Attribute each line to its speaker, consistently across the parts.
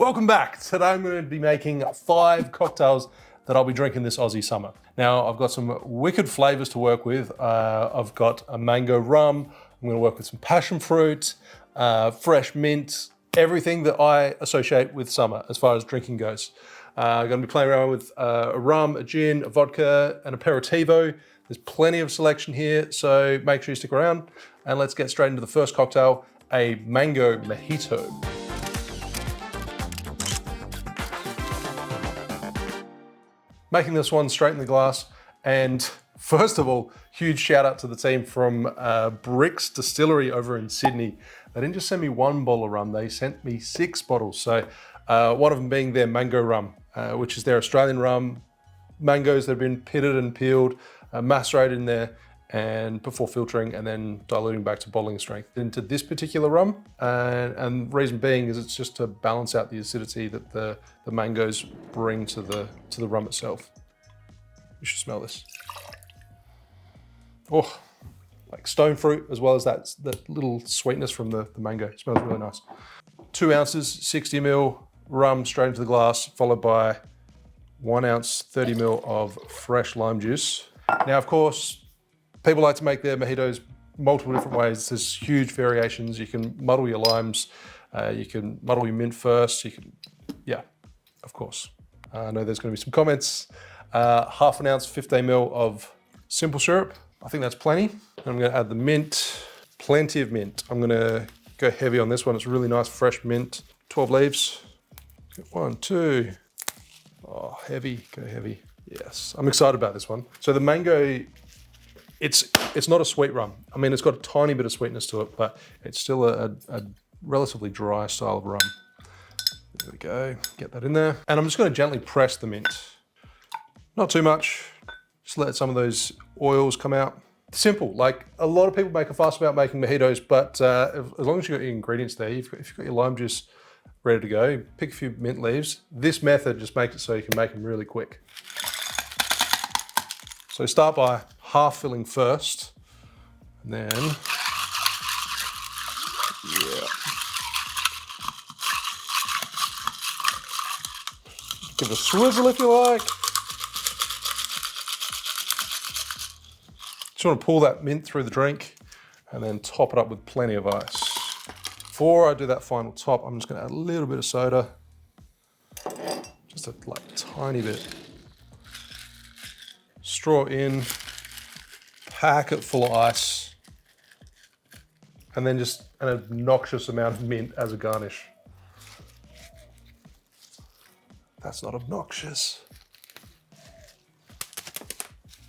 Speaker 1: Welcome back. Today I'm going to be making 5 cocktails that I'll be drinking this Aussie summer. Now I've got some wicked flavors to work with. I've got a mango rum. I'm going to work with some passion fruit, fresh mint, everything that I associate with summer as far as drinking goes. I'm going to be playing around with a rum, a gin, a vodka, an aperitivo. There's plenty of selection here, so make sure you stick around. And let's get straight into the first cocktail, a mango mojito. Making this one straight in the glass. And first of all, huge shout out to the team from Brix Distillery over in Sydney. They didn't just send me 1 bottle of rum, they sent me 6 bottles. So one of them being their mango rum, which is their Australian rum. Mangoes that have been pitted and peeled, macerated in there, and before filtering and then diluting back to bottling strength into this particular rum. And the reason being is it's just to balance out the acidity that the mangoes bring to the rum itself. You should smell this. Oh, like stone fruit, as well as that little sweetness from the mango. It smells really nice. 2 ounces, 60 ml rum straight into the glass, followed by 1 ounce, 30 ml of fresh lime juice. Now, of course, people like to make their mojitos multiple different ways. There's huge variations. You can muddle your limes. You can muddle your mint first. You can, yeah, of course. I know there's going to be some comments. Half an ounce, 15 ml of simple syrup. I think that's plenty. I'm going to add the mint, plenty of mint. I'm going to go heavy on this one. It's really nice, fresh mint. 12 leaves. 1, 2. Oh, heavy, go heavy. Yes, I'm excited about this one. So the mango, it's not a sweet rum. I mean, it's got a tiny bit of sweetness to it, but it's still a relatively dry style of rum. There we go, get that in there. And I'm just gonna gently press the mint. Not too much, just let some of those oils come out. Simple, like a lot of people make a fuss about making mojitos, but as long as you've got your ingredients there, if you've got your lime juice ready to go, pick a few mint leaves. This method just makes it so you can make them really quick. So start by half filling first, and then, yeah. Give it a swizzle if you like. Just want to pull that mint through the drink and then top it up with plenty of ice. Before I do that final top, I'm just going to add a little bit of soda, just a tiny bit. Straw in, pack it full of ice, and then just an obnoxious amount of mint as a garnish. That's not obnoxious.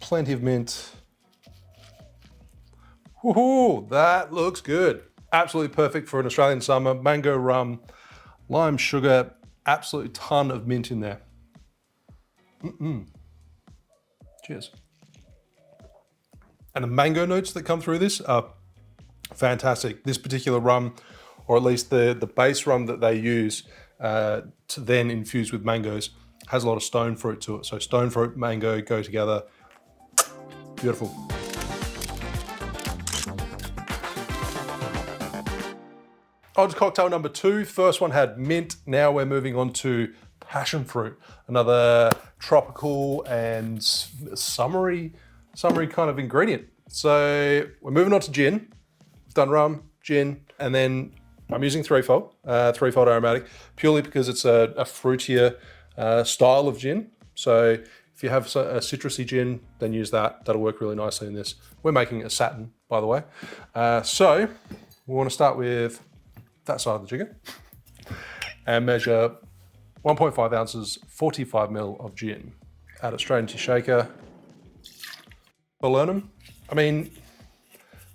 Speaker 1: Plenty of mint. Woohoo, that looks good. Absolutely perfect for an Australian summer. Mango rum, lime sugar, absolutely ton of mint in there. Cheers. And the mango notes that come through this are fantastic. This particular rum, or at least the base rum that they use to then infuse with mangoes, has a lot of stone fruit to it. So stone fruit, mango go together. Beautiful. On to cocktail number 2. First one had mint. Now we're moving on to passion fruit, another tropical and summery kind of ingredient. So we're moving on to gin. We've done rum, gin, and then I'm using threefold aromatic, purely because it's a fruitier style of gin. So if you have a citrusy gin, then use that. That'll work really nicely in this. We're making a Satin, by the way. So we want to start with that side of the jigger and measure 1.5 ounces, 45 ml of gin. Add it straight into your shaker. Falernum. I mean,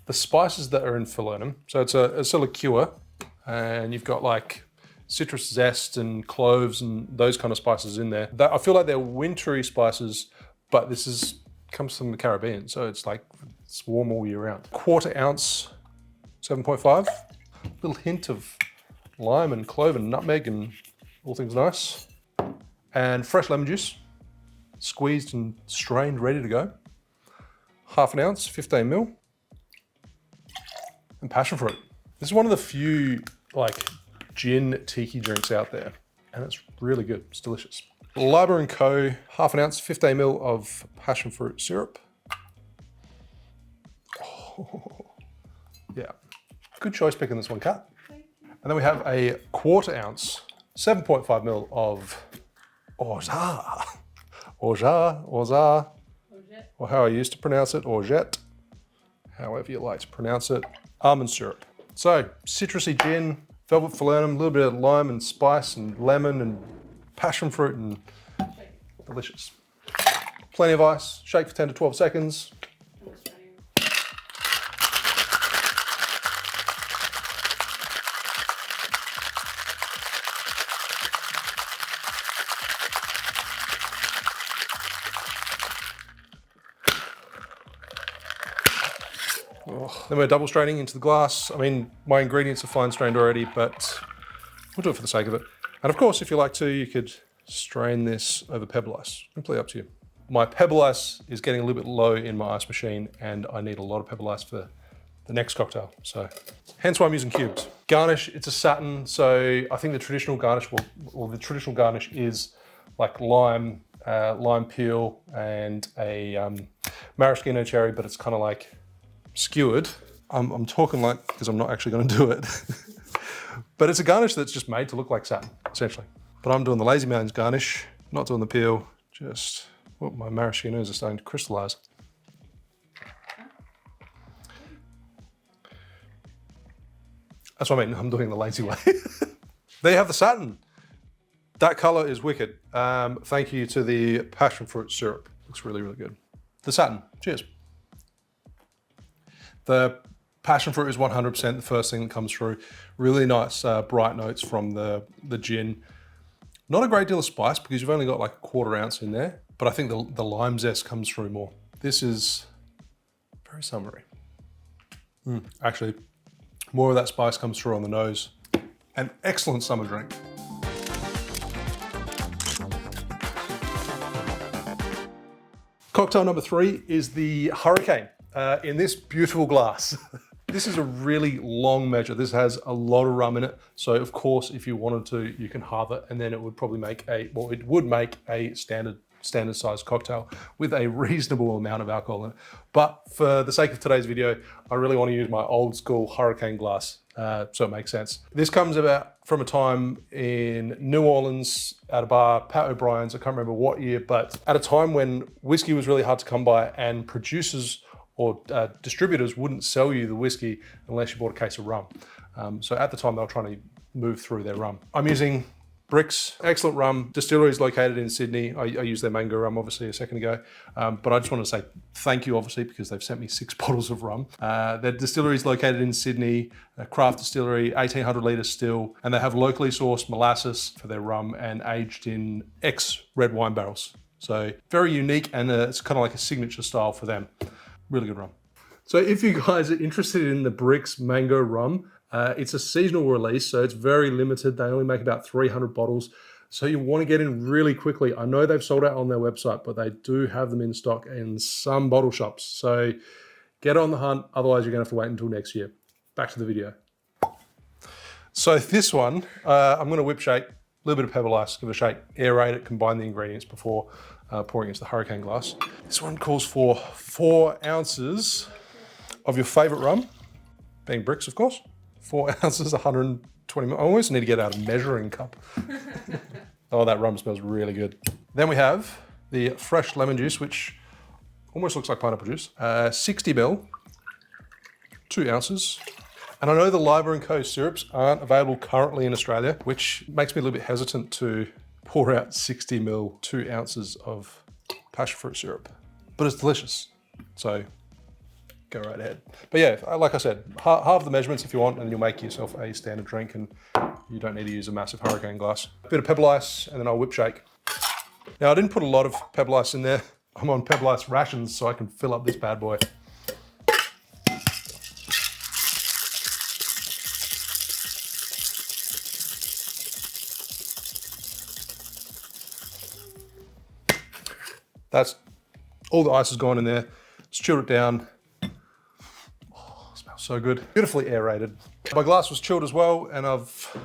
Speaker 1: the spices that are in falernum, so it's a liqueur, and you've got like citrus zest and cloves and those kind of spices in there. I feel like they're wintry spices, but this comes from the Caribbean, so it's warm all year round. 1/4 ounce, 7.5. Little hint of lime and clove and nutmeg and all things nice. And fresh lemon juice, squeezed and strained, ready to go. 1/2 ounce, 15 ml. And passion fruit. This is one of the few gin tiki drinks out there. and it's really good. It's delicious. Liber & Co, half an ounce, 15 ml of passion fruit syrup. Oh, yeah, good choice picking this one, Kat. And then we have a quarter ounce, 7.5 ml of orgeat, or how I used to pronounce it, orgeat, however you like to pronounce it, almond syrup. So, citrusy gin, velvet falernum, a little bit of lime and spice and lemon and passion fruit and delicious. Plenty of ice, shake for 10 to 12 seconds. Then we're double straining into the glass. I mean, my ingredients are fine strained already, but we'll do it for the sake of it. And of course, if you like to, you could strain this over pebble ice. Completely up to you. My pebble ice is getting a little bit low in my ice machine, and I need a lot of pebble ice for the next cocktail. So, hence why I'm using cubes. Garnish, it's a satin, so I think the traditional garnish, well, the traditional garnish is like lime peel and a maraschino cherry, but it's kind of like skewered. I'm talking like, because I'm not actually going to do it. But it's a garnish that's just made to look like satin, essentially. But I'm doing the Lazy Mountains garnish, not doing the peel, just, oh, my maraschinos are starting to crystallize. That's what I mean, I'm doing the lazy way. There you have the satin. That color is wicked. Thank you to the passion fruit syrup. Looks really, really good. The satin, cheers. The passion fruit is 100% the first thing that comes through. Really nice bright notes from the gin. Not a great deal of spice because you've only got like a quarter ounce in there, but I think the lime zest comes through more. This is very summery. Actually, more of that spice comes through on the nose. An excellent summer drink. Cocktail number 3 is the Hurricane in this beautiful glass. This is a really long measure. This has a lot of rum in it. So of course, if you wanted to, you can halve it and then it would probably make it would make a standard sized cocktail with a reasonable amount of alcohol in it. But for the sake of today's video, I really want to use my old school Hurricane glass, so it makes sense. This comes about from a time in New Orleans at a bar, Pat O'Brien's, I can't remember what year, but at a time when whiskey was really hard to come by and producers or distributors wouldn't sell you the whiskey unless you bought a case of rum. So at the time they were trying to move through their rum. I'm using Brix, excellent rum. Distillery is located in Sydney. I used their mango rum obviously a second ago, but I just want to say thank you obviously because they've sent me 6 bottles of rum. Their distillery is located in Sydney, a craft distillery, 1800 litres still, and they have locally sourced molasses for their rum and aged in red wine barrels. So very unique and it's kind of like a signature style for them. Really good rum. So if you guys are interested in the Brix mango rum, it's a seasonal release, so it's very limited. They only make about 300 bottles. So you want to get in really quickly. I know they've sold out on their website, but they do have them in stock in some bottle shops. So get on the hunt, otherwise you're going to have to wait until next year. Back to the video. So this one, I'm going to whip shake, a little bit of pebble ice, give it a shake, aerate it, combine the ingredients before pouring into the Hurricane glass. This one calls for 4 ounces of your favorite rum, being Brix, of course. 4 ounces, 120 ml. I always need to get out a measuring cup. Oh, that rum smells really good. Then we have the fresh lemon juice, which almost looks like pineapple juice. 60 ml, 2 ounces. And I know the Liber & Co syrups aren't available currently in Australia, which makes me a little bit hesitant to pour out 60 ml, 2 ounces of passion fruit syrup. But it's delicious, so go right ahead. But yeah, like I said, halve the measurements if you want, and you'll make yourself a standard drink, and you don't need to use a massive Hurricane glass. A bit of pebble ice, and then I'll whip shake. Now, I didn't put a lot of pebble ice in there. I'm on pebble ice rations, so I can fill up this bad boy. That's all the ice has gone in there. Just chilled it down. Oh, smells so good. Beautifully aerated. My glass was chilled as well, and I've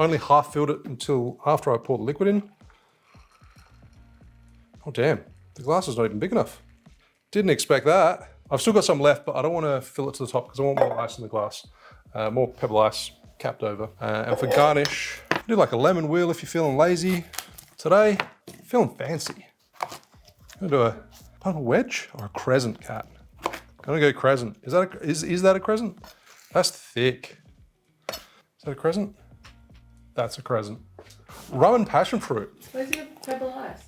Speaker 1: Only half filled it until after I pour the liquid in. Oh damn, the glass is not even big enough. Didn't expect that. I've still got some left, but I don't want to fill it to the top because I want more ice in the glass. More pebble ice capped over. And for garnish, do like a lemon wheel if you're feeling lazy. Today, feeling fancy. I'm gonna do a wedge or a crescent, Cat. Gonna go crescent. Is that a crescent? That's thick. Is that a crescent? That's a crescent. Rum and passion fruit.
Speaker 2: Where's your pebble ice?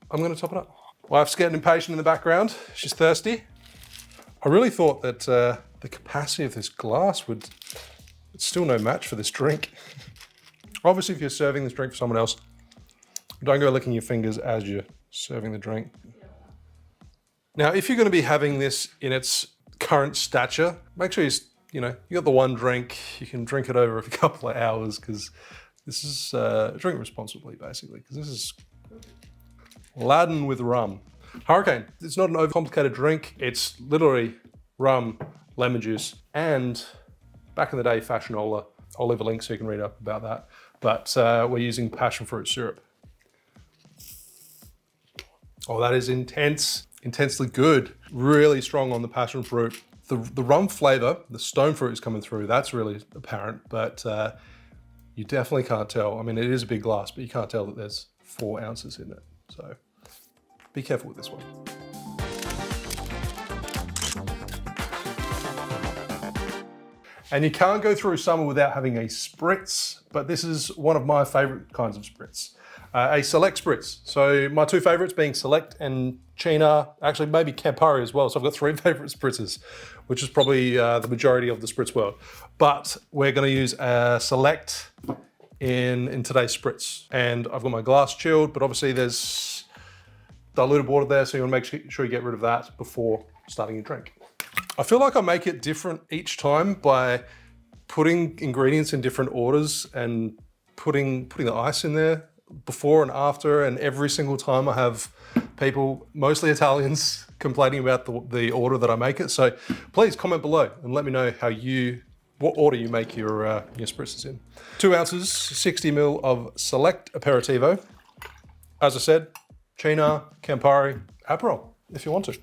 Speaker 2: I'm
Speaker 1: gonna top it up. Wife's getting impatient in the background. She's thirsty. I really thought that the capacity of this glass it's still no match for this drink. Obviously, if you're serving this drink for someone else, don't go licking your fingers as you're serving the drink. Now, if you're going to be having this in its current stature, make sure you got the one drink. You can drink it over a couple of hours because this is drink responsibly, basically, because this is laden with rum. Hurricane, it's not an overcomplicated drink. It's literally rum, lemon juice, and back in the day, fashionola. I'll leave a link so you can read up about that. But we're using passion fruit syrup. Oh, that is intense, intensely good. Really strong on the passion fruit. The rum flavor, the stone fruit is coming through. That's really apparent, but you definitely can't tell. I mean, it is a big glass, but you can't tell that there's 4 ounces in it. So be careful with this one. And you can't go through summer without having a Spritz, but this is one of my favorite kinds of Spritz. A Select Spritz. So my 2 favorites being Select and China, actually maybe Campari as well. So I've got 3 favorite Spritzes, which is probably the majority of the Spritz world. But we're gonna use a Select in today's Spritz. And I've got my glass chilled, but obviously there's diluted water there, so you wanna make sure you get rid of that before starting your drink. I feel like I make it different each time by putting ingredients in different orders and putting the ice in there before and after, and every single time I have people, mostly Italians, complaining about the order that I make it. So please comment below and let me know what order you make your spritzes in. 2 ounces, 60 ml of Select Aperitivo. As I said, China, Campari, Aperol, if you want to.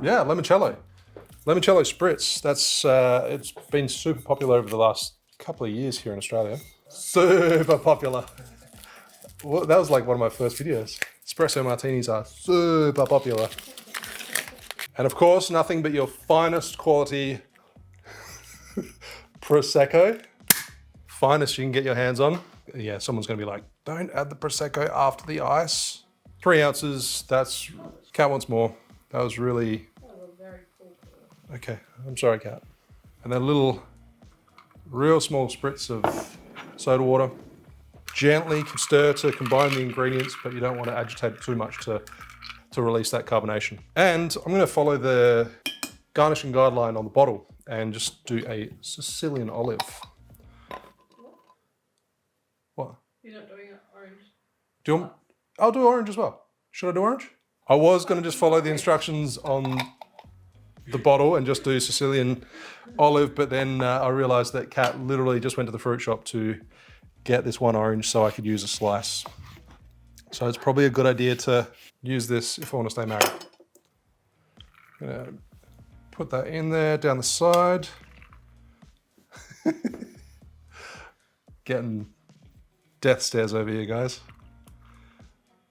Speaker 1: Yeah, limoncello. Limoncello Spritz, it's been super popular over the last couple of years here in Australia. Super popular. Well, that was like one of my first videos. Espresso martinis are super popular. And of course, nothing but your finest quality prosecco. Finest you can get your hands on. Yeah, someone's gonna be like, don't add the prosecco after the ice. 3 ounces, Cat wants more. That was really... Okay, I'm sorry, Cat. And then a little, real small spritz of soda water. Gently stir to combine the ingredients, but you don't want to agitate it too much to release that carbonation. And I'm going to follow the garnishing guideline on the bottle and just do a Sicilian olive. What?
Speaker 2: You're not doing orange?
Speaker 1: Do you want, I'll do orange as well. Should I do orange? I was going to just follow the instructions on the bottle and just do Sicilian olive, but then I realized that Kat literally just went to the fruit shop to get this one orange so I could use a slice. So it's probably a good idea to use this if I want to stay married. I'm gonna put that in there down the side. Getting death stares over here, guys.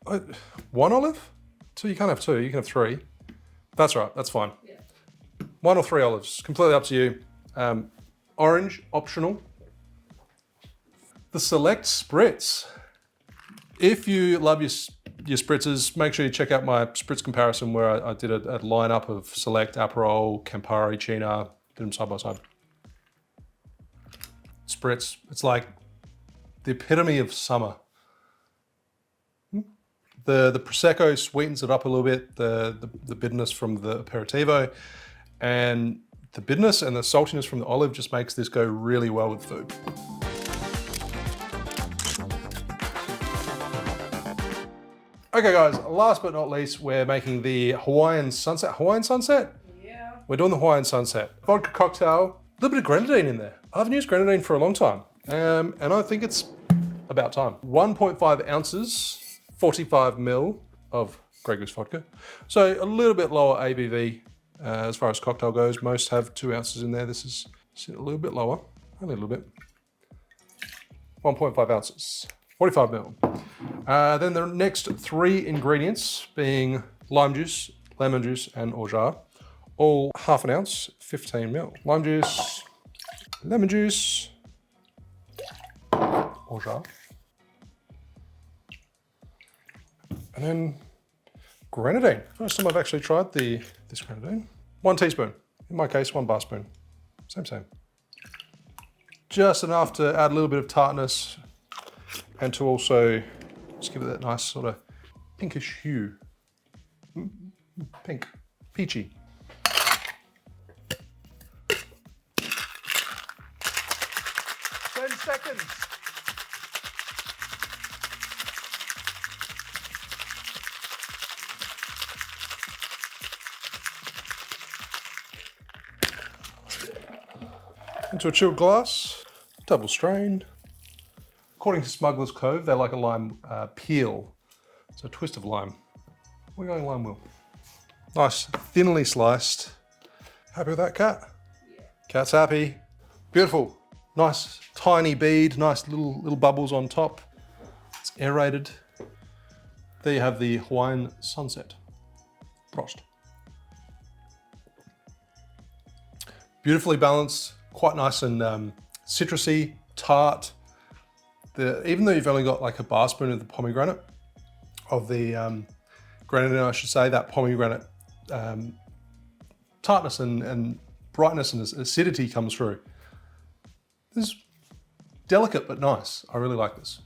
Speaker 1: 1 olive? 2, you can't have 2, you can have 3. That's right, that's fine. Yeah. 1 or 3 olives, completely up to you. Orange, optional. The Select Spritz. If you love your spritzes, make sure you check out my spritz comparison where I did a lineup of Select, Aperol, Campari, China, did them side by side. Spritz, it's like the epitome of summer. The Prosecco sweetens it up a little bit, the bitterness from the aperitivo, and the bitterness and the saltiness from the olive just makes this go really well with food. Okay guys, last but not least, we're making the Hawaiian Sunset. Hawaiian Sunset?
Speaker 2: Yeah.
Speaker 1: We're doing the Hawaiian Sunset. Vodka cocktail, a little bit of grenadine in there. I haven't used grenadine for a long time. And I think it's about time. 1.5 ounces, 45 ml of Grey Goose vodka. So a little bit lower ABV as far as cocktail goes. Most have 2 ounces in there. This is a little bit lower, only a little bit. 1.5 ounces, 45 ml. Then the next 3 ingredients being lime juice, lemon juice, and orgeat. All half an ounce, 15 ml. Lime juice, lemon juice, orgeat. And then grenadine. First time I've actually tried this grenadine. 1 teaspoon. In my case, 1 bar spoon. Same. Just enough to add a little bit of tartness and to also just give it that nice sort of pinkish hue. Pink, peachy. Seconds. Into a chilled glass, double strain. According to Smuggler's Cove, they like a lime peel. So a twist of lime. We're going lime wheel. Nice, thinly sliced. Happy with that, Kat? Yeah. Kat's happy. Beautiful. Nice tiny bead, nice little bubbles on top. It's aerated. There you have the Hawaiian Sunset. Prost. Beautifully balanced, quite nice and citrusy, tart. Even though you've only got like a bar spoon of the pomegranate, grenadine I should say, that pomegranate tartness and brightness and acidity comes through. This is delicate but nice. I really like this.